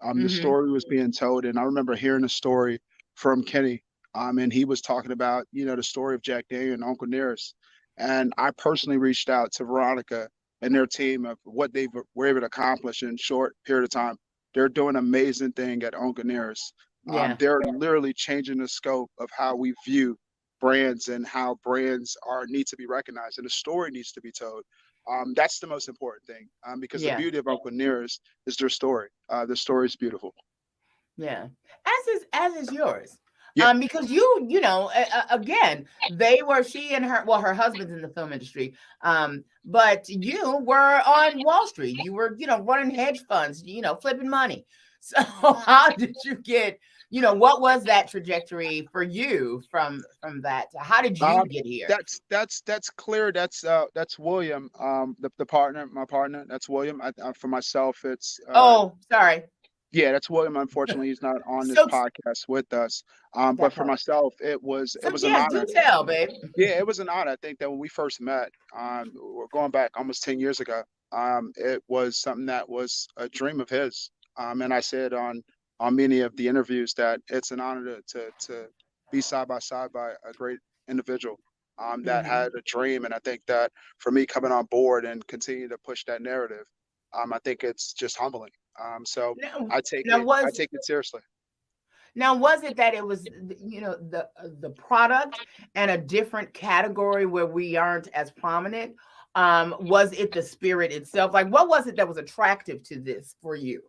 The Mm-hmm. story was being told, and I remember hearing a story from Kenny, and he was talking about, the story of Jack Daniel and Uncle Nearest. And I personally reached out to Veronica and their team of what they were able to accomplish in a short period of time. They're doing an amazing thing at Uncle Nearest. Yeah. They're literally changing the scope of how we view brands and how brands are need to be recognized, and the story needs to be told. That's the most important thing, because the Yeah. beauty of Uncle Nearest is their story. The story is beautiful. Yeah. As is yours. Yeah. Because again, they were she and her husband's in the film industry. But you were on Wall Street. You were, running hedge funds, flipping money. So how did you get, what was that trajectory for you from that? How did you Um, get here? that's clear. That's William, the partner, my partner. That's William. For myself, it's Oh, sorry. yeah, that's William. Unfortunately, he's not on this So podcast with us. But that for part. myself, it was an Yes, do honor. tell, babe. Yeah, it was an honor. I think that when we first met, we're going back almost 10 years ago, it was something that was a dream of his. And I said on many of the interviews that it's an honor to be side by side by a great individual, that Mm-hmm. had a dream. And I think that for me coming on board and continue to push that narrative, I think it's just humbling. So Now, I take now it I was take it seriously. Now, was it that it was, the product and a different category where we aren't as prominent? Was it the spirit itself? Like, what was it that was attractive to this for you?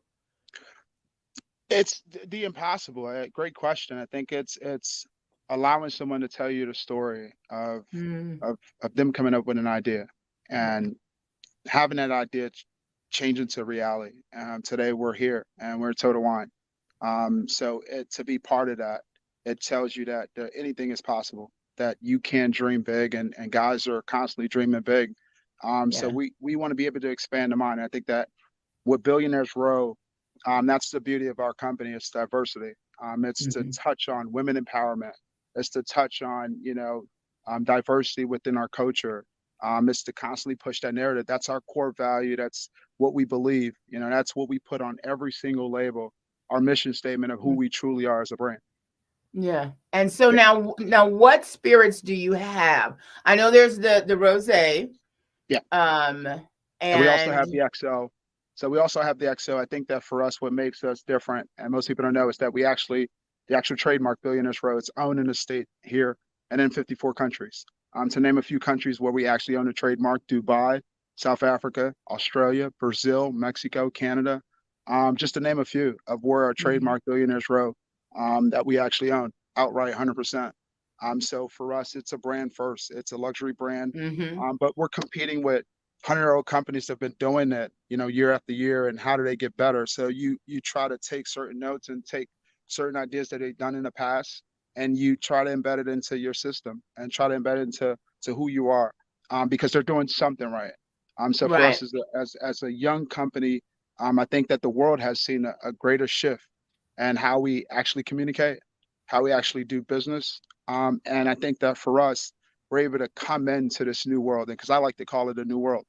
It's the impossible. Great question. I think it's allowing someone to tell you the story of Mm, of them coming up with an idea yeah, and having that idea change into reality. Today we're here and we're Total Wine. So to be part of that, it tells you that anything is possible. That you can dream big, and guys are constantly dreaming big. So yeah. we want to be able to expand the mind. I think that with Billionaires Row, that's the beauty of our company. It's diversity. It's to Hmm. touch on women empowerment. It's to touch on, diversity within our culture. It's to constantly push that narrative. That's our core value. That's what we believe. That's what we put on every single label. Our mission statement of who we truly are as a brand. Yeah. And so now, what spirits do you have? I know there's the rosé, Yeah. um, And we also and have the XO. So we also have the XO. I think that for us, what makes us different, and most people don't know, is that the actual trademark Billionaires Row, it's owned in the state here and in 54 countries. To name a few countries where we actually own the trademark: Dubai, South Africa, Australia, Brazil, Mexico, Canada, just to name a few of where our Mhm, trademark Billionaires Row, that we actually own outright 100%. So for us, it's a brand first. It's a luxury brand, mhm. but we're competing with 100-year-old companies that have been doing it, year after year, and how do they get better? So you try to take certain notes and take certain ideas that they've done in the past, and you try to embed it into your system and try to embed it into who you are, because they're doing something right. So for Right. us as a young company, I think that the world has seen a greater shift and how we actually communicate, how we actually do business, and I think that for us, we're able to come into this new world, and because I like to call it a new world,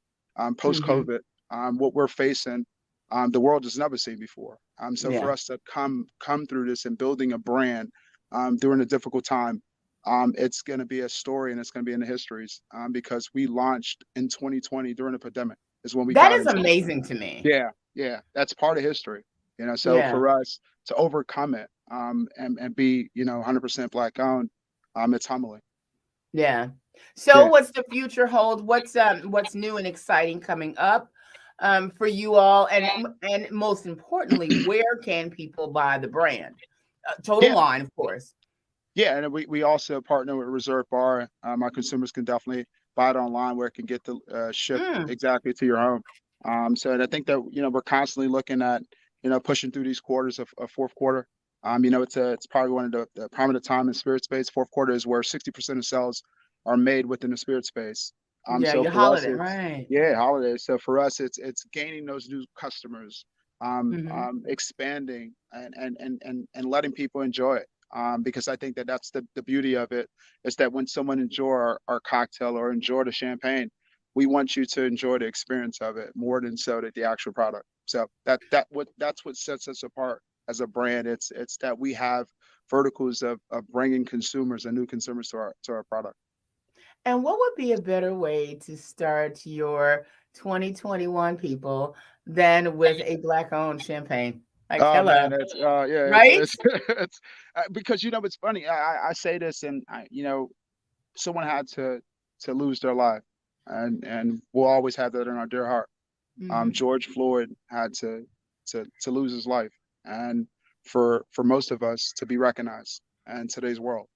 post Mhm. COVID, what we're facing, the world has never seen before. So for Yeah. us to come through this and building a brand, during a difficult time, it's going to be a story and it's going to be in the histories, because we launched in 2020 during the pandemic is when we That got is into this. amazing to me. Yeah, yeah, that's part of history. So Yeah. for us to overcome it, and be 100% black owned, it's humbling. Yeah. So Yeah. what's the future hold? What's new and exciting coming up for you all, and most importantly, where can people buy the brand? Total Yeah, Wine, of course. yeah, and we also partner with Reserve Bar. Our consumers can definitely buy it online where it can get shipped Mm, exactly to your home. So and I think that we're constantly looking at pushing through these quarters of fourth quarter. It's probably one of the prime of the time in spirit space. Fourth quarter is where 60% of sales are made within the spirit space. yeah, So your for us, holiday, it's right? yeah, holidays. So for us, it's gaining those new customers, Hmm. expanding and letting people enjoy it, because I think that that's the beauty of it, is that when someone enjoy our cocktail or enjoy the champagne, we want you to enjoy the experience of it more than so that the actual product. So that's what sets us apart as a brand. It's that we have verticals of bringing consumers and new consumers to our product. And what would be a better way to start your 2021 people than with a Black owned champagne? Like, Oh hello, man, it's yeah, right? it's it's because it's funny. I say this, and someone had to lose their life, and we'll always have that in our dear heart. Hmm. George Floyd had to lose his life, and for most of us to be recognized in today's world,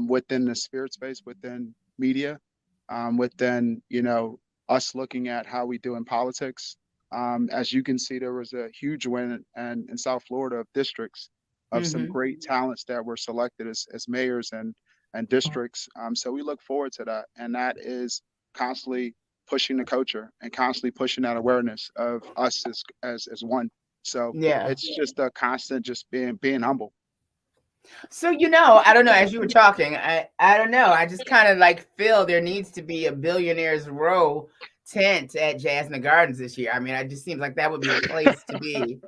within the spirit space, within media, within us looking at how we do in politics. As you can see, there was a huge win in South Florida of districts of some Hmm. great talents that were selected as mayors and districts. So we look forward to that, and that is constantly pushing the culture and constantly pushing that awareness of us as one. So Yeah. it's just a constant, just being humble. So, I don't know, as you were talking, I don't know. I just kind of like feel there needs to be a Billionaires Row tent at Jasmine Gardens this year. I mean, it just seems like that would be the place to be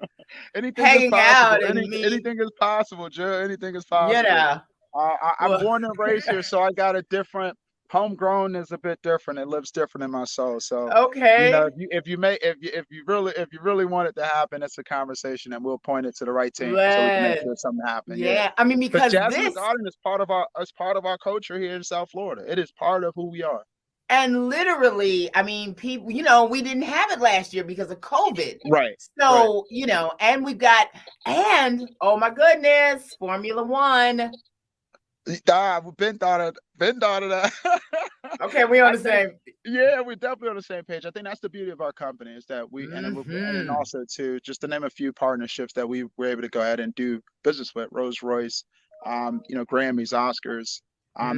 Anything is hanging out possible. and meet, Anything is possible, Joe. Anything is you possible. know. I'm Well, born and raised here, so I got a different homegrown is a bit different. It lives different in my soul. So, okay. if you really want it to happen, it's a conversation, and we'll point it to the right team so we can make But sure something happen. Yeah, yeah, I mean, because because Jasmine this Garden is part of our culture here in South Florida. It is part of who we are. and literally, I mean, people, we didn't have it last year because of COVID. Right. Right. So, and we've got, and oh my goodness, Formula One. We've been thought of that. Okay, we on I the think, same. yeah, we're definitely on the same page. I think that's the beauty of our company is that and then Hmm. also too, just to name a few partnerships that we were able to go ahead and do business with Rolls Royce, Grammys, Oscars,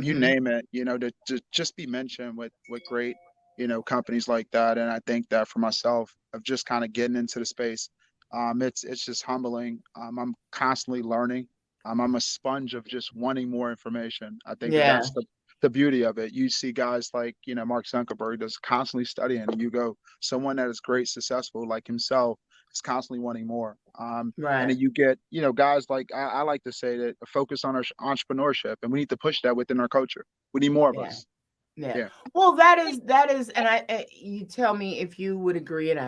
you Hmm. name it, to just be mentioned with great, companies like that. And I think that for myself of just kind of getting into the space, it's just humbling. I'm constantly learning. I'm a sponge of just wanting more information. I think that Yeah, that's the beauty of it. You see guys like, Mark Zuckerberg that's constantly studying, and you go, someone that is great, successful like himself is constantly wanting more. And right. then you get, guys like I like to say that focus on our entrepreneurship, and we need to push that within our culture. We need more of Yeah. us. Yeah. Yeah. Well, that is, and you tell me if you would agree, and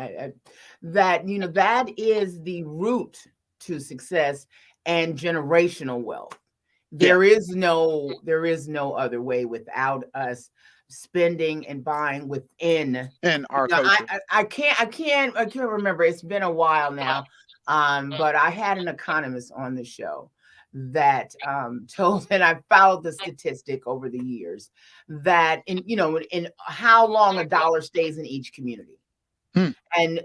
that that is the root to success and generational wealth. Yeah. There is no other way without us spending and buying within. In our Now, culture. I can't remember. It's been a while now. But I had an economist on the show that told, and I followed the statistic over the years that in how long a dollar stays in each community, Hmm. and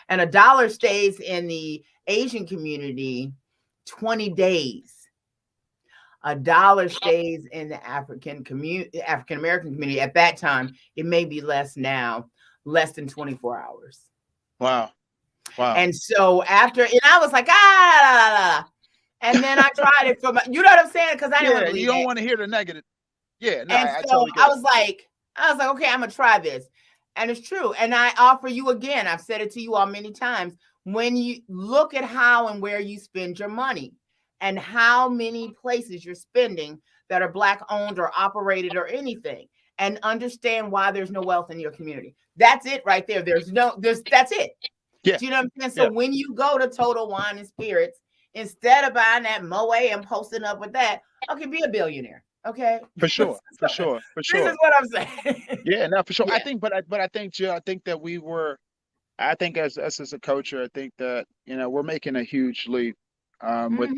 and a dollar stays in the Asian community 20 days. A dollar stays in the African American community at that time. It may be less now, less than 24 hours. Wow. Wow. And so and I was like, and then I tried it you know what I'm saying? Because I didn't want Yeah, to you believe don't it. want to hear the negative. Yeah, no, And I so totally get it. I was like, okay, I'm gonna try this. And it's true. And I offer you again, I've said it to you all many times. When you look at how and where you spend your money and how many places you're spending that are Black owned or operated or anything, and understand why there's no wealth in your community. That's it right there. That's it. Yeah. Do you know what I'm saying? So Yeah. when you go to Total Wine and Spirits, instead of buying that Moe and posting up with that, okay, be a billionaire. Okay. For sure. For sure. For This is sure. what I'm saying. Yeah, no, for sure. I Yeah. think, but I think, Jill, I think that I think as us as a culture, I think that we're making a huge leap Hmm. with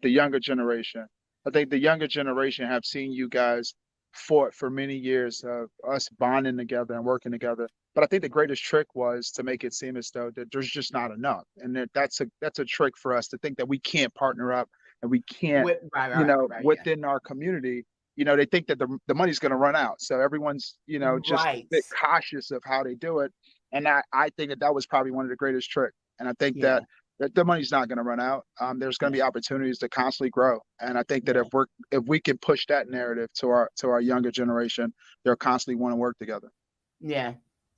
the younger generation. I think the younger generation have seen you guys fought for many years of us bonding together and working together. But I think the greatest trick was to make it seem as though that there's just not enough, and that's a trick for us to think that we can't partner up and we can't, Right. Yeah. within our community. They think that the money's going to run out, so everyone's just a Right. bit cautious of how they do it. And I think that was probably one of the greatest tricks. And I think Yeah. that the money's not going to run out. There's going to Yeah. be opportunities to constantly grow. And I think that Yeah. if we can push that narrative to our younger generation, they'll constantly want to work together. Yeah.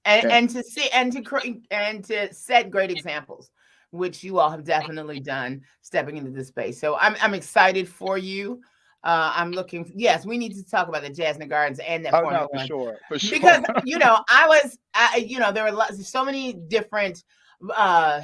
Yeah. and to see and to create and to set great examples, which you all have definitely done stepping into this space. So I'm excited for you. I'm looking. Yes, we need to talk about the Jazz in the Gardens and that Oh no, Formula for One, sure, for sure. because there were so many different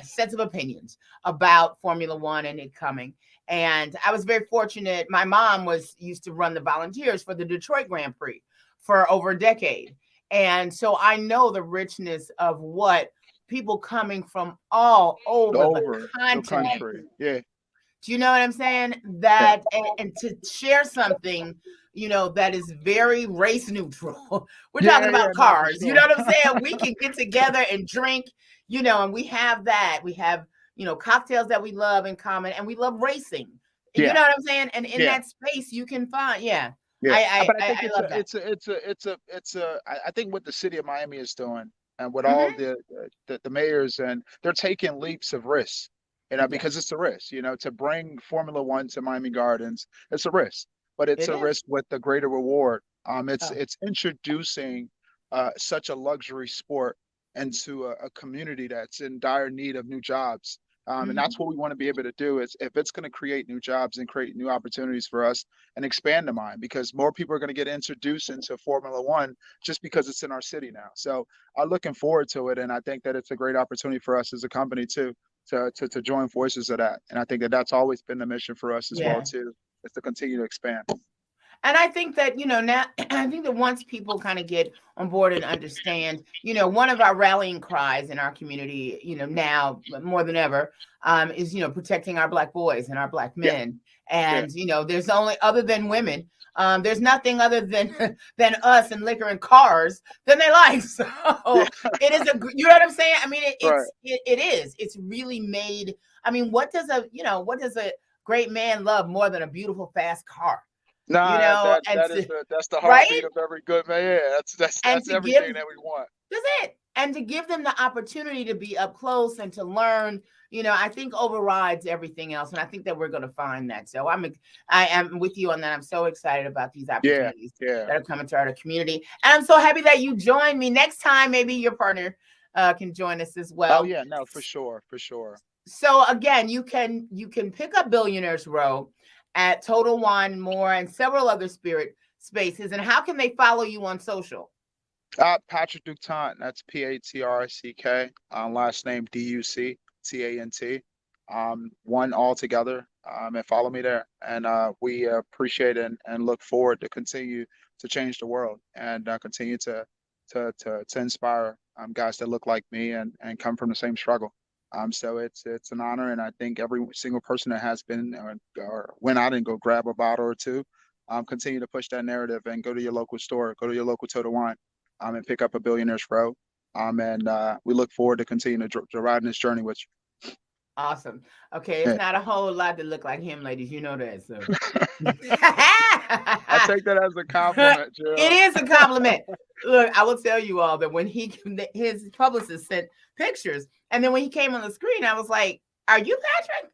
sets of opinions about Formula One and it coming. And I was very fortunate. My mom used to run the volunteers for the Detroit Grand Prix for over a decade. And so I know the richness of what people coming from all over the Over the continent. country. Yeah, Do you know what I'm saying? yeah, That and to share something, that is very race neutral. We're talking yeah, yeah. about No, for cars. You sure. know what I'm saying? We can get together and drink, and we have that. We have, cocktails that we love in common, and we love racing. You Yeah, know what I'm saying? And in yeah. that space, you can find, yeah. Yeah, I but I I, think I love that. I think what the city of Miami is doing, and what all Hmm. the mayors, and they're taking leaps of risk, Yeah, because it's a risk, to bring Formula One to Miami Gardens, it's a risk, but it's it a is. risk with a greater reward. Oh. It's introducing such a luxury sport into a community that's in dire need of new jobs. And Hmm. that's what we want to be able to do is if it's going to create new jobs and create new opportunities for us and expand the mind because more people are going to get introduced into Formula One just because it's in our city now. So I'm looking forward to it, and I think that it's a great opportunity for us as a company too to join forces of that. And I think that that's always been the mission for us as well Yeah. too, is to continue to expand. And I think that, now, I think that once people kind of get on board and understand, one of our rallying cries in our community, now more than ever, is, protecting our Black boys and our Black Yeah, men. yeah, And, there's only, other than women, there's nothing other than than us and liquor and cars than they like. yeah. So it is you know what I'm saying? I mean, Right. it is. It's really made. I mean, what does a great man love more than a beautiful, fast car? Nah, And that's the heartbeat right? of every good man. Yeah, And that's to give everything that we want. that's it. And to give them the opportunity to be up close and to learn, I think overrides everything else. And I think that we're going to find that. So I am with you on that. I'm so excited about these Yeah, opportunities yeah. that are coming to our community. And I'm so happy that you joined me. Next time, maybe your partner can join us as Oh well. yeah, no, for sure, for sure. So again, you can pick up Billionaires Row at Total Wine and More and several other spirit spaces. And how can they follow you on social? Patrick Ductant, that's Patrick. Last name Ductant. One all together. And follow me there. And we appreciate and look forward to continue to change the world and continue to inspire guys that look like me and come from the same struggle. So it's an honor, and I think every single person that has been or went out and go grab a bottle or two, continue to push that narrative and go to your local store, go to your local Total Wine, and pick up a Billionaires Row. And we look forward to continuing to ride in this journey with Awesome. Okay, it's you. not a whole lot to look like him, ladies. You know that. So I take that as a compliment, it Jill. is a compliment. Look, I will tell you all that when his publicist sent pictures, and then when he came on the screen, I was like, "Are you Patrick?"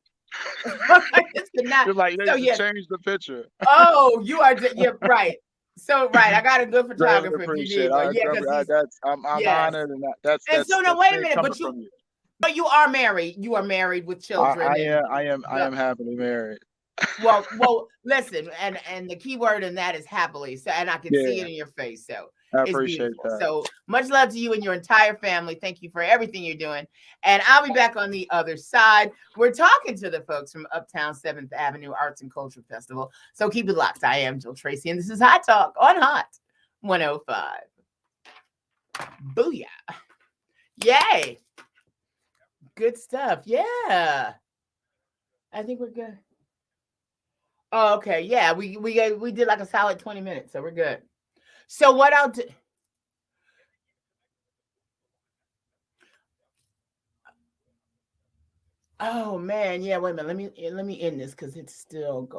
This could not. You're like, you So need to yes. change the picture. Oh, you're right. So right, I got a good Greatly photographer if you appreciate. need one. Yeah, because he's I'm yes. honored, and And so now that's wait a big minute, coming from you. but you are married. You are married with children, and I am happily married. well, listen, and the key word in that is happily. So, and I can see it Yeah, in your face. So I it's appreciate beautiful. that. So much love to you and your entire family. Thank you for everything you're doing. And I'll be back on the other side. We're talking to the folks from Uptown 7th Avenue Arts and Culture Festival. So keep it locked. I am Jill Tracy, and this is Hot Talk on Hot 105. Booyah. Yay. Good stuff. Yeah. I think we're good. Oh, okay. Yeah, we did like a solid 20 minutes, so we're good. So what I'll do. Oh man, yeah. Wait a minute. Let me end this because it's still going.